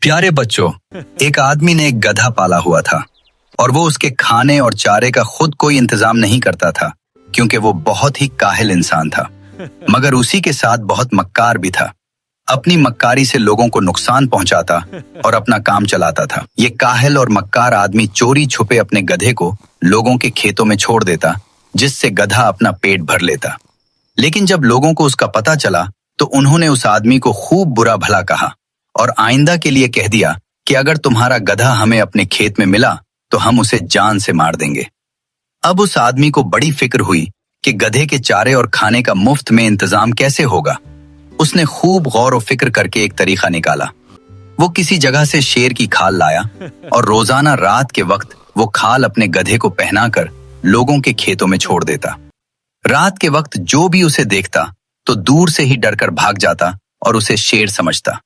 प्यारे बच्चों, एक आदमी ने एक गधा पाला हुआ था और वो उसके खाने और चारे का खुद कोई इंतजाम नहीं करता था क्योंकि वो बहुत ही काहिल इंसान था, मगर उसी के साथ बहुत मक्कार भी था। अपनी मक्कारी से लोगों को नुकसान पहुंचाता और अपना काम चलाता था। ये काहिल और मक्कार आदमी चोरी छुपे अपने गधे को लोगों के खेतों में छोड़ देता, जिससे गधा अपना पेट भर लेता। लेकिन जब लोगों को उसका पता चला तो उन्होंने उस आदमी को खूब बुरा भला कहा और आइंदा के लिए कह दिया कि अगर तुम्हारा गधा हमें अपने खेत में मिला तो हम उसे जान से मार देंगे। अब उस आदमी को बड़ी फिक्र हुई कि गधे के चारे और खाने का मुफ्त में इंतजाम कैसे होगा। उसने खूब गौर और फिक्र करके एक तरीका निकाला। वो किसी जगह से शेर की खाल लाया और रोजाना रात के वक्त वो खाल अपने गधे को पहनाकर लोगों के खेतों में छोड़ देता। रात के वक्त जो भी उसे देखता तो दूर से ही डरकर भाग जाता और उसे शेर समझता।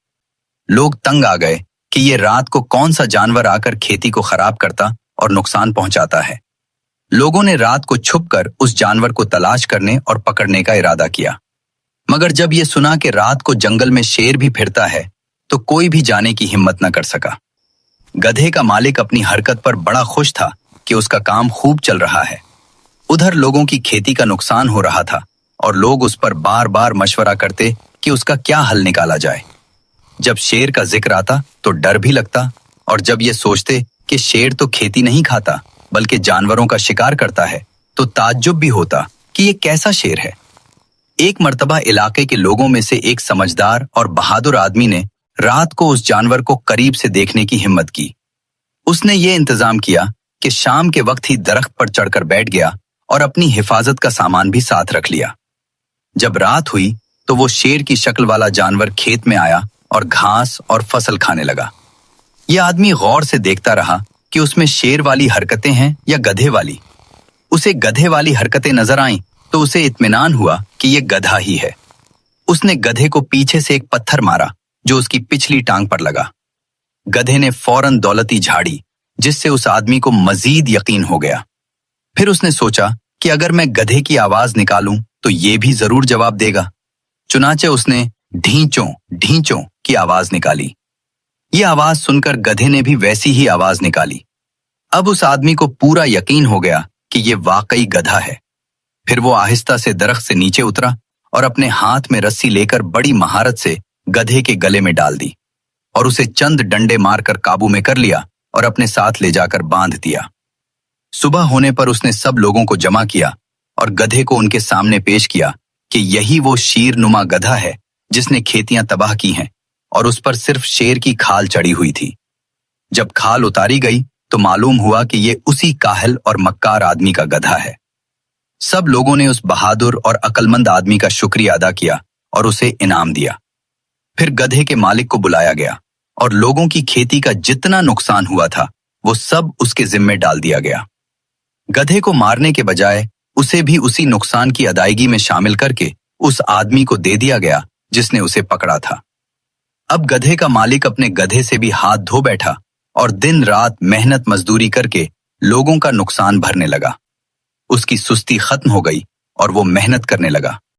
लोग तंग आ गए कि ये रात को कौन सा जानवर आकर खेती को खराब करता और नुकसान पहुंचाता है। लोगों ने रात को छुपकर उस जानवर को तलाश करने और पकड़ने का इरादा किया, मगर जब ये सुना कि रात को जंगल में शेर भी फिरता है तो कोई भी जाने की हिम्मत न कर सका। गधे का मालिक अपनी हरकत पर बड़ा खुश था कि उसका काम खूब चल रहा है। उधर लोगों की खेती का नुकसान हो रहा था और लोग उस पर बार बार मशवरा करते कि उसका क्या हल निकाला जाए। जब शेर का जिक्र आता तो डर भी लगता, और जब ये सोचते कि शेर तो खेती नहीं खाता बल्कि जानवरों का शिकार करता है तो ताज्जुब भी होता कि ये कैसा शेर है। एक मर्तबा इलाके के लोगों में से एक समझदार और बहादुर आदमी ने रात को उस जानवर को करीब से देखने की हिम्मत की। उसने ये इंतजाम किया कि शाम के वक्त ही दरख्त पर चढ़कर बैठ गया और अपनी हिफाजत का सामान भी साथ रख लिया। जब रात हुई तो वो शेर की शक्ल वाला जानवर खेत में आया और घास और फसल खाने लगा। यह आदमी गौर से देखता रहा कि उसमें शेर वाली हरकतें हैं या गधे वाली। उसे गधे वाली हरकतें नजर आईं तो उसे इत्मीनान हुआ कि यह गधा ही है। उसने गधे को पीछे से एक पत्थर मारा जो उसकी पिछली टांग पर लगा। गधे ने फौरन दौलती झाड़ी, जिससे उस आदमी को मजीद यकीन हो गया। फिर उसने सोचा कि अगर मैं गधे की आवाज निकालूं तो ये भी जरूर जवाब देगा। चुनाचे उसने ढींचों ढींचों की आवाज निकाली। ये आवाज सुनकर गधे ने भी वैसी ही आवाज निकाली। अब उस आदमी को पूरा यकीन हो गया कि ये वाकई गधा है। फिर वो आहिस्ता से दरख्त से नीचे उतरा और अपने हाथ में रस्सी लेकर बड़ी महारत से गधे के गले में डाल दी और उसे चंद डंडे मारकर काबू में कर लिया और अपने साथ ले जाकर बांध दिया। सुबह होने पर उसने सब लोगों को जमा किया और गधे को उनके सामने पेश किया कि यही वो शीरनुमा गधा है जिसने खेतियां तबाह की हैं और उस पर सिर्फ शेर की खाल चढ़ी हुई थी। जब खाल उतारी गई तो मालूम हुआ कि ये उसी काहिल और मक्कार आदमी का गधा है। सब लोगों ने उस बहादुर और अक्लमंद आदमी का शुक्रिया अदा किया और उसे इनाम दिया। फिर गधे के मालिक को बुलाया गया और लोगों की खेती का जितना नुकसान हुआ था वो सब उसके जिम्मे डाल दिया गया। गधे को मारने के बजाय उसे भी उसी नुकसान की अदायगी में शामिल करके उस आदमी को दे दिया गया जिसने उसे पकड़ा था। अब गधे का मालिक अपने गधे से भी हाथ धो बैठा और दिन रात मेहनत मजदूरी करके लोगों का नुकसान भरने लगा। उसकी सुस्ती खत्म हो गई और वो मेहनत करने लगा।